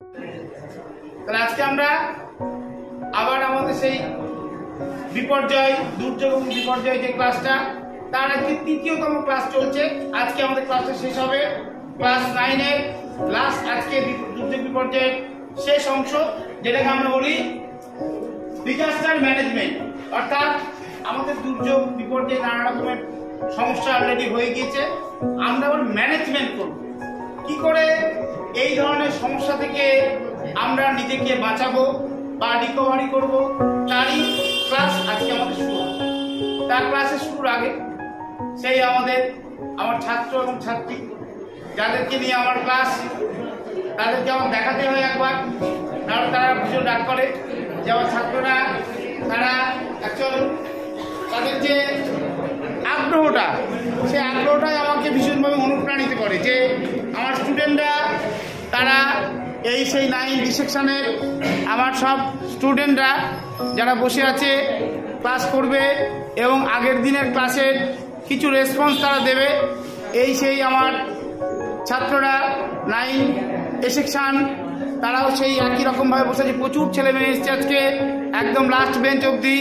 তাহলে আজকে আমরা আবার আমাদের সেই বিপর্যয়, দুর্যোগ এবং বিপর্যয় যে ক্লাসটা, তার আজকে তৃতীয়তম ক্লাস চলছে। আজকে আমাদের ক্লাসটা শেষ হবে ক্লাস 9 এর লাস্ট, আজকে দুর্যোগ বিপর্যয়ের শেষ অংশ, যেটাকে আমরা বলি ডিজাস্টার ম্যানেজমেন্ট। অর্থাৎ আমাদের দুর্যোগ বিপর্যয় নানা রকমের সমস্যা অলরেডি হয়ে গিয়েছে, আমরা আবার ম্যানেজমেন্ট করব, কি করে এই ধরনের সমস্যা থেকে আমরা নিজেকে বাঁচাবো বা রিকভারি করব, তারই ক্লাস আজকে আমাদের শুরু হবে। তার ক্লাসের শুরুর আগে সেই আমার ছাত্র এবং ছাত্রী যাদেরকে নিয়ে আমার ক্লাস, তাদেরকে আমার দেখাতে হয় একবার, নাহলে তারা ভীষণ রাগ করে যে আমার ছাত্ররা, তারা অ্যাকচুয়াল তাদের যে আগ্রহটা, সেই আগ্রহটাই আমাকে ভীষণভাবে অনুপ্রাণিত করে যে আমার স্টুডেন্টরা, তারা এই সেই 9 ডি সেকশনের আমার সব স্টুডেন্টরা যারা বসে আছে ক্লাস করবে এবং আগের দিনের ক্লাসের কিছু রেসপন্স তারা দেবে। এই সেই আমার ছাত্ররা 9 এ সেকশন, তারাও সেই একই রকমভাবে বসে আছে। প্রচুর ছেলে মেয়ে এসছে আজকে, একদম লাস্ট বেঞ্চ অবধি।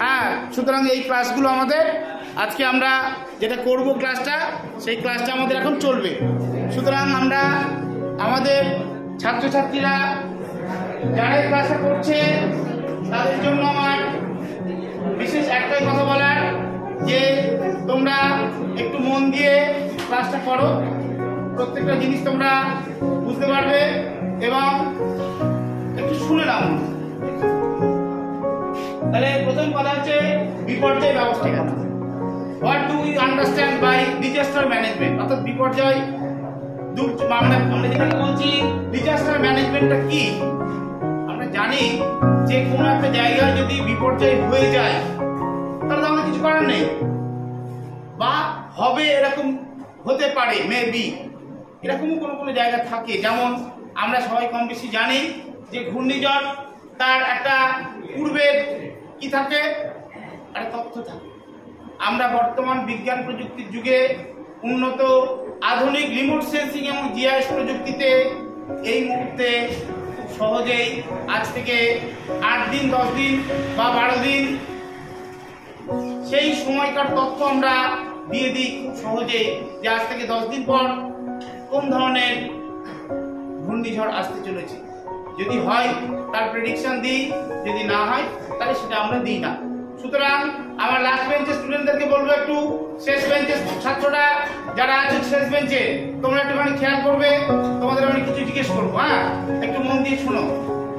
হ্যাঁ, সুতরাং এই ক্লাসগুলো আমাদের আজকে আমরা যেটা করব ক্লাসটা, সেই ক্লাসটা আমাদের এখন চলবে। সুতরাং আমরা আমাদের ছাত্রছাত্রীরা যারা এই ক্লাসটা করছে, তাদের জন্য আমার বিশেষ একটাই কথা বলার, যে তোমরা একটু মন দিয়ে ক্লাসটা করো, প্রত্যেকটা জিনিস তোমরা বুঝতে পারবে এবং একটু শুনে নাও। তাহলে প্রথম কথা হচ্ছে বিপর্যয় ব্যবস্থাপনা। What do you understand by disaster management? অর্থাৎ বিপর্যয়, আমরা যেটাকে বলছি ডিজাস্টার ম্যানেজমেন্টটা কি? আমরা জানি যে কোনো একটা জায়গায় যদি বিপর্যয় হয়ে যায়, তাহলে আমাদের কিছু করার নেই, বা হবে, এরকম হতে পারে, মেবি এরকমও কোনো কোনো জায়গা থাকে। যেমন আমরা সবাই কম বেশি জানি যে ঘূর্ণিঝড়, তার একটা পূর্বের কি থাকে, একটা তথ্য থাকে। আমরা বর্তমান বিজ্ঞান প্রযুক্তির যুগে উন্নত আধুনিক রিমোট সেন্সিং এবং জিআইএস প্রযুক্তিতে এই মুহূর্তে খুব সহজেই আজ থেকে 8 দিন, 10 দিন বা 12 দিন সেই সময়কার তথ্য আমরা দিয়ে দিই খুব সহজেই, যে আজ থেকে 10 দিন পর কোন ধরনের ঘূর্ণিঝড় আসতে চলেছে। যদি হয় তার প্রেডিকশন দিই, যদি না হয় তাহলে সেটা আমরা দিই না। সুতরাং আমার লাস্ট বেঞ্চের স্টুডেন্টদেরকে বলবো, একটু শেষ বেঞ্চের ছাত্ররা যারা আছে শেষ বেঞ্চে, তোমরা একটুখানি খেয়াল করবে, তোমাদের আমি কিছু জিজ্ঞেস করবো। হ্যাঁ, একটু মন দিয়ে শোনো।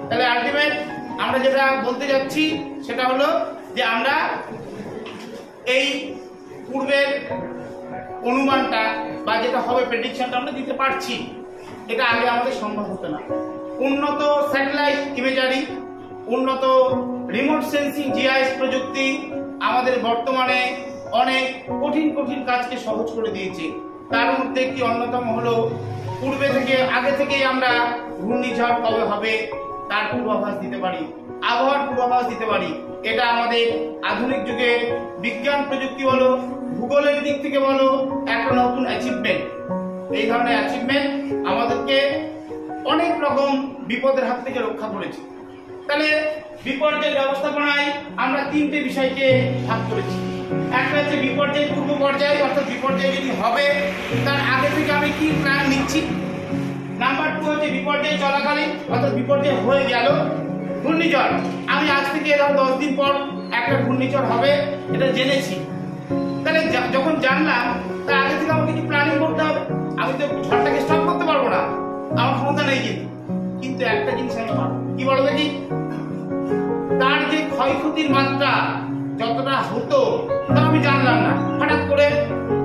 তাহলে আলটিমেট আমরা যেটা বলতে যাচ্ছি সেটা হলো যে আমরা এই পূর্বের অনুমানটা বা যেটা হবে প্রেডিকশনটা আমরা দিতে পারছি, এটা আগে আমাদের সম্ভব হতো না। উন্নত স্যাটেলাইট ইমেজারি, উন্নত রিমোট সেন্সিং জিআইএস প্রযুক্তি আমাদের বর্তমানে অনেক কঠিন কঠিন কাজকে সহজ করে দিয়েছে। তার মধ্যে একটি অন্যতম হলো পূর্বে থেকে, আগে থেকেই আমরা ঘূর্ণিঝড় কবে হবে তার পূর্বাভাস দিতে পারি, আবহাওয়ার পূর্বাভাস দিতে পারি। এটা আমাদের আধুনিক যুগে বিজ্ঞান প্রযুক্তি বলো, ভূগোলের দিক থেকে বলো, একটা নতুন অ্যাচিভমেন্ট। এই ধরনের অ্যাচিভমেন্ট আমাদেরকে অনেক রকম বিপদের হাত থেকে রক্ষা করেছে। তাহলে বিপর্যয় ব্যবস্থাপনায় আমরা 3টে বিষয়কে ভাগ করেছি। একটা হচ্ছে বিপর্যয় পূর্ব পর্যায়ে, অর্থাৎ বিপর্যয় যদি হবে তার আগে থেকে আমি কি প্ল্যান নিচ্ছি। নাম্বার 2 হচ্ছে বিপর্যয় চলাকালীন, অর্থাৎ বিপর্যয় হয়ে গেল, ঘূর্ণিঝড়, আমি আজ থেকে 10 দিন পর একটা ঘূর্ণিঝড় হবে, এটা জেনেছি। তাহলে যখন জানলাম, তার আগে থেকে আমাকে কিছু প্ল্যানিং করতে হবে। আমি তো ঝড়টাকে স্টপ করতে পারবো না, আমার ক্ষমতা নেই, কিন্তু একটা জিনিস আমি পারবো, কি বলো দেখি, তার যে ক্ষয়ক্ষতির মাত্রা যতটা হতো তা আমি জানলাম না। হঠাৎ করে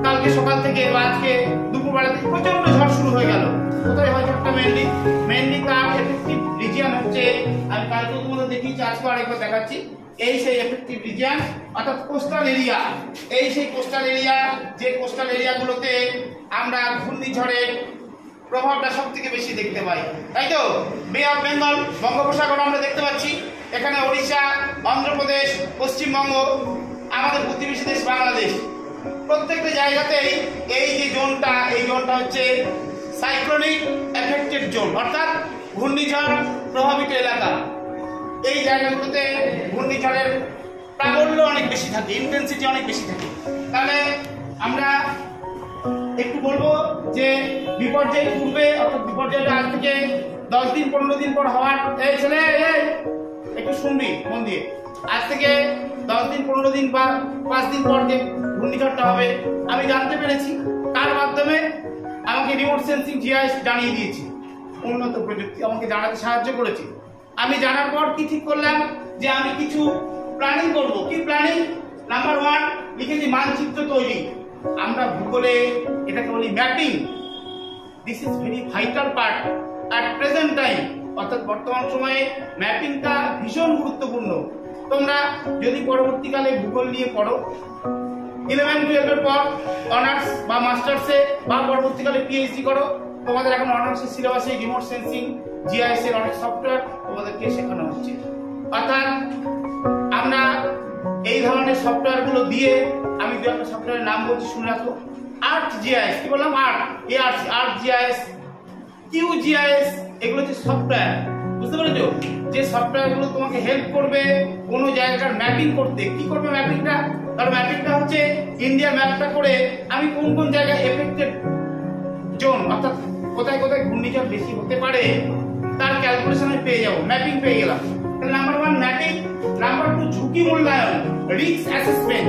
কালকে সকাল থেকে বা আজকে দুপুরবেলা থেকে প্রচন্ড ঝড় শুরু হয়ে গেল। কোথায় হয় ঝড়টা? মেনলি তার এফেক্টিভ রিজিয়ন হচ্ছে, আমি কালকে তোমাদের দেখিয়েছি, আজকে আরেকবার দেখাচ্ছি, এই সেই এফেক্টিভ রিজিয়ন, অর্থাৎ কোস্টাল এরিয়া। এই সেই কোস্টাল এরিয়া, যে কোস্টাল এরিয়াগুলোতে আমরা ঘূর্ণিঝড়ের প্রভাবটা সব থেকে বেশি দেখতে পাই, তাই তো? বে অফ বেঙ্গল, বঙ্গোপসাগর আমরা দেখতে পাচ্ছি, এখানে ওড়িশা, অন্ধ্রপ্রদেশ, পশ্চিমবঙ্গ, আমাদের প্রতিবেশী দেশ বাংলাদেশ, প্রত্যেকটা জায়গাতেই এই যে জোনটা, এই জোনটা হচ্ছে সাইক্লোনিক এফেক্টেড জোন, অর্থাৎ ঘূর্ণিঝড় প্রভাবিত এলাকা, এই জায়গাগুলোতে ঘূর্ণিঝড়ের প্রাবল্য অনেক বেশি থাকে, ইন্টেন্সিটি অনেক বেশি থাকে। তাহলে আমরা একটু বলবো যে বিপর্যয় পূর্বে অর্থাৎ বিপর্যয়টা আজ থেকে 10 দিন 15 দিন পর হওয়ার, এই ছেলে একটু শুনবি মন দিয়ে, আজ থেকে 10 দিন 15 দিন বা 5 দিন পর যে ঘূর্ণিঝড়টা হবে আমি জানতে পেরেছি। তার মাধ্যমে আমাকে রিমোট সেন্সিং জিআইএস জানিয়ে দিয়েছে, উন্নত প্রযুক্তি আমাকে জানাতে সাহায্য করেছে। আমি জানার পর কি ঠিক করলাম যে আমি কিছু প্ল্যানিং করব। কি প্ল্যানিং? নাম্বার 1 লিখেছি মানচিত্র তৈরি। আমরা ভূগোলে এটাকে বলি mapping. This is very vital part at present time, অর্থাৎ বর্তমান সময়ে ম্যাপিংটা ভীষণ গুরুত্বপূর্ণ। তোমরা যদি পরবর্তীকালে ভূগোল নিয়ে পড়ো 11-12 এর পর অনার্স বা মাস্টার্সে বা পরবর্তীকালে পিএইচডি করো, তোমাদের এখন অনার্সের সিলেবাসে রিমোট সেন্সিং জিআইএস এর অনেক সফটওয়্যার তোমাদেরকে শেখানো হচ্ছে। অর্থাৎ আমরা এই ধরনের সফটওয়্যারগুলো দিয়ে, আমি দু একটা সফটওয়্যারের নাম বলছি শুনে রাখো। আর্থ জিআইএস, কি বললাম? আর্থ জিআইএস, কিউ জিআইএস, এগুলো হচ্ছে সফটওয়্যার। বুঝতে পেরেছো? যে সফটওয়্যারগুলো তোমাকে হেল্প করবে কোনো জায়গার ম্যাপিং করতে। কি করবে ম্যাপিংটা? কারণ ম্যাপিংটা হচ্ছে ইন্ডিয়া ম্যাপটা করে আমি কোন কোন জায়গায় এফেক্টেড জোন, অর্থাৎ কোথায় কোথায় ঘূর্ণিঝড় বেশি হতে পারে তার ক্যালকুলেশন আমি পেয়ে যাবো, ম্যাপিং পেয়ে গেলাম। তাহলে নাম্বার 1 ম্যাপিং। নাম্বার 2 ঝুঁকি মূল্যায়ন, রিস্ক অ্যাসেসমেন্ট,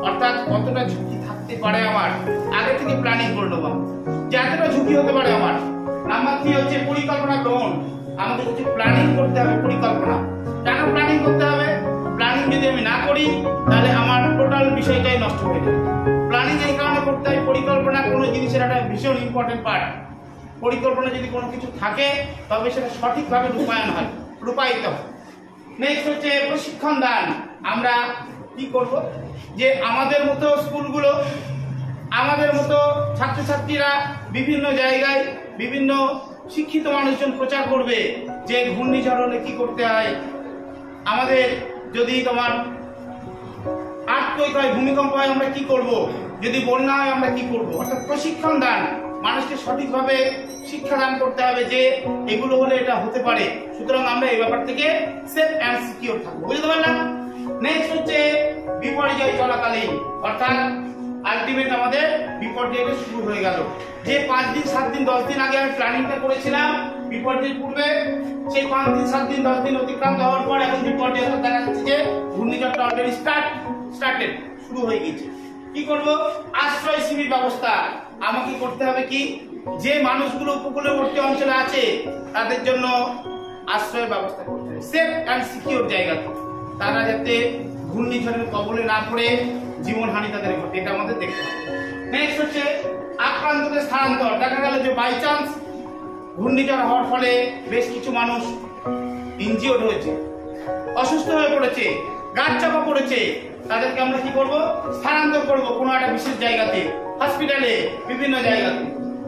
অর্থাৎ কতটা ঝুঁকি থাকতে পারে আমার আগে থেকে প্ল্যানিং করে নেবো যে এতটা ঝুঁকি হতে পারে আমার। নাম্বার 3 হচ্ছে পরিকল্পনা গ্রহণ। আমাদের কিছু প্ল্যানিং করতে হবে, পরিকল্পনা। কেন প্ল্যানিং করতে হবে? প্ল্যানিং যদি আমি না করি তাহলে আমার টোটাল বিষয়টাই নষ্ট হয়ে যাবে। প্ল্যানিং এই কারণে করতে হয়, পরিকল্পনা কোনো জিনিসের একটা ভীষণ ইম্পর্টেন্ট পার্ট। পরিকল্পনা যদি কোনো কিছু থাকে তবে সেটা সঠিকভাবে রূপায়িত হয়। নেক্সট হচ্ছে প্রশিক্ষণ দান। আমরা কি করব? যে আমাদের মতো স্কুলগুলো, আমাদের মতো ছাত্রছাত্রীরা বিভিন্ন জায়গায় বিভিন্ন শিক্ষিত মানুষজন প্রচার করবে যে ঘূর্ণিঝড় হলে কি করতে হয়। আমাদের যদি তোমার আর্থকুয়েক হয়, ভূমিকম্প হয়, আমরা কি করব? যদি বন্যা হয় আমরা কি করব? অর্থাৎ প্রশিক্ষণ দান, মানুষকে সঠিকভাবে শিক্ষাদান করতে হবে যে এগুলো হলে এটা হতে পারে। সুতরাং আমরা এই ব্যাপার থেকে সেফ অ্যান্ড সিকিউর থাকবো। বুঝতে পারলাম? নেক্সট হচ্ছে বিপর্যয় চলাকালীন, অর্থাৎ আলটিমেট আমাদের বিপর্যয়টা শুরু হয়ে গেল। যে 5 দিন 7 দিন 10 দিন আগে আমি প্ল্যানিংটা করেছিলাম বিপর্যয় পূর্বে, সেই 5 দিন 7 দিন 10 দিন অতিক্রান্ত হওয়ার পর এখন বিপর্যয় দেখা যাচ্ছে যে ঘূর্ণিঝড়টা অলরেডি স্টার্টেড, শুরু হয়ে গেছে। কি করব? আশ্রয় শিবির ব্যবস্থা আমাকে করতে হবে। কি? যে মানুষগুলো উপকূলবর্তী অঞ্চলে আছে তাদের জন্য আশ্রয়ের ব্যবস্থা করতে হবে, সেফ অ্যান্ড সিকিউর জায়গাতে, তারা যাতে ঘূর্ণিঝড়ের কবলে না পড়ে জীবনহানি তাদের ঘটে, এটা আমাদের দেখতে হবে। নেক্সট হচ্ছে আক্রান্তদের স্থানান্তর। দেখা গেল যে বাই চান্স ঘূর্ণিঝড় হওয়ার ফলে বেশ কিছু মানুষ ইনজিওর্ড হয়েছে, অসুস্থ হয়ে পড়েছে, গাছ চাপা পড়েছে, তাদেরকে আমরা কি করব? স্থানান্তর করব কোনো একটা বিশেষ জায়গাতে, হসপিটালে, বিভিন্ন জায়গাতে।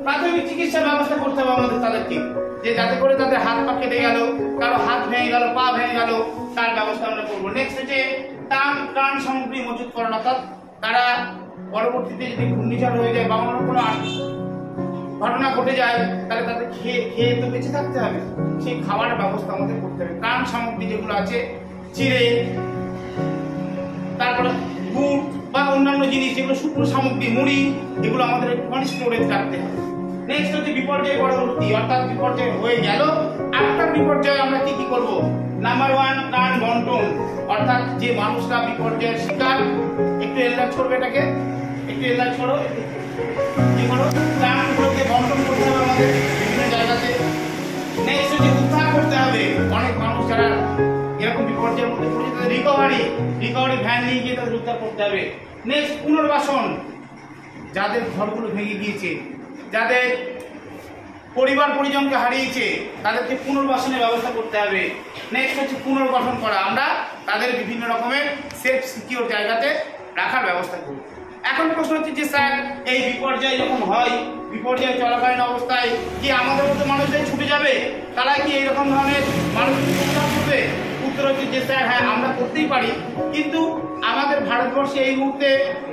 প্রাথমিক চিকিৎসা ব্যবস্থা করতে হবে আমাদের তাদেরকে, যে যাতে করে তাদের হাত পা কেটে গেল, কারো হাত ভেঙে গেল, পা ভেঙে গেল, তার ব্যবস্থা আমরা করবো। নেক্সট হচ্ছে ত্রাণ সামগ্রী মজুত করানো, অর্থাৎ তারা পরবর্তীতে যদি ঘূর্ণিঝড় হয়ে যায় বা অন্য কোনো ঘটনা ঘটে যায় তাহলে তাদের খেয়ে তো বেঁচে থাকতে হবে, সেই খাওয়ার ব্যবস্থা আমাদের করতে হবে। ত্রাণ সামগ্রী যেগুলো আছে, চিড়ে, তারপরে গুড় বা অন্যান্য জিনিস যেগুলো শুকনো সামগ্রী, মুড়ি, এগুলো আমাদের অনেক স্টোরেজ রাখতে হবে। নেক্সট হচ্ছে বিপর্যয় পরবর্তী, অর্থাৎ বিপর্যয় হয়ে গেল, আফটার বিপর্যয় আমরা কি করব? নাম্বার 1 ত্রাণ বন্টন, অর্থাৎ যে মানুষরা বিপর্যয়ের শিকার, একটু এলাচ করবে, এটাকে একটু এলাচ করো, কি করো? ত্রাণগুলোকে বন্টন করতে হবে আমাদের বিভিন্ন জায়গাতে। নেক্সট হচ্ছে উদ্ধার করতে হবে, অনেক মানুষ যারা এরকম বিপর্যয়ের মধ্যে পড়ে তাদের রিকভারি ভ্যান নিয়ে গিয়ে তাদের উদ্ধার করতে হবে। নেক্সট পুনর্বাসন, যাদের ঘরগুলো ভেঙে গিয়েছে, যাদের পরিবার পরিজনকে হারিয়েছে, তাদেরকে পুনর্বাসনের ব্যবস্থা করতে হবে। নেক্সট হচ্ছে পুনর্গঠন করা, আমরা তাদের বিভিন্ন রকমের সেফ সিকিউর জায়গাতে রাখার ব্যবস্থা করি। এখন প্রশ্ন হচ্ছে যে স্যার এই বিপর্যয় যখন হয়, বিপর্যয় চলাকালীন অবস্থায় কি আমাদের মতো মানুষদের ছুটে যাবে? তারা কি এইরকম ধরনের মানুষকে উদ্ধার করবে? উত্তর হচ্ছে যে স্যার হ্যাঁ, আমরা করতেই পারি, কিন্তু আমাদের ভারতবর্ষে এই মুহূর্তে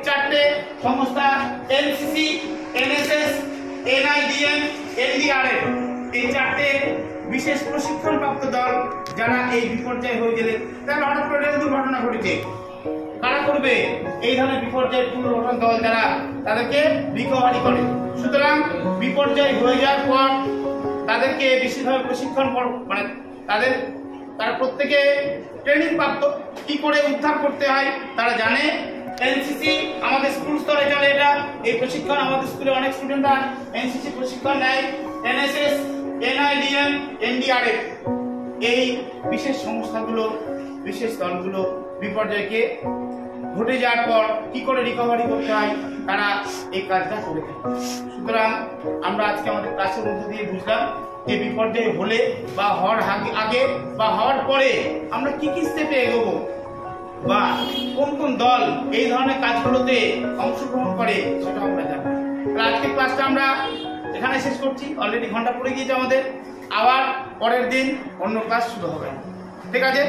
4টে সংস্থা, এনসিসি, এনএসএস, এনআইডিএম, এনডিআরএফ, এই 4টে বিশেষ প্রশিক্ষণপ্রাপ্ত দল যারা এই বিপর্যয় হয়ে গেলে তাহলে হঠাৎ করে রেল দুর্ঘটনা ঘটেছে, কারা করবে? এই ধরনের বিপর্যয় পুনর্গঠন দল যারা তাদেরকে রিকভারি করে। সুতরাং বিপর্যয় হয়ে যাওয়ার পর তাদেরকে বিশেষভাবে প্রশিক্ষণ মানে তারা প্রত্যেকে ট্রেনিং প্রাপ্ত, কি করে উদ্ধার করতে হয় তারা জানে। এনসিসি আমাদের স্কুল স্তরে চলে, এটা এই প্রশিক্ষণ আমাদের স্কুলে অনেক স্টুডেন্টরা এনসিসি প্রশিক্ষণ নেয়। এনএসএস, এনআইডিএম, এনডিআরএফ, এই বিশেষ সংস্থাগুলো, বিশেষ দলগুলো বিপর্যয়কে ঘটে যাওয়ার পর কি করে রিকভারি করতে হয় তারা এই কাজটা করে থাকে। সুতরাং আমরা আজকে আমাদের ক্লাসের মধ্যে দিয়ে বুঝলাম যে বিপর্যয় হলে বা হওয়ার আগে বা হওয়ার পরে আমরা কি কি স্টেপে এগোবো বা কোন কোন দল এই ধরনের কাজগুলোতে অংশগ্রহণ করে সেটা আমরা জানবো। তাহলে আজকে ক্লাসটা আমরা এখানে শেষ করছি, অলরেডি ঘন্টা পড়ে গিয়েছে আমাদের। আবার পরের দিন অন্য ক্লাস শুরু হবে। ঠিক আছে?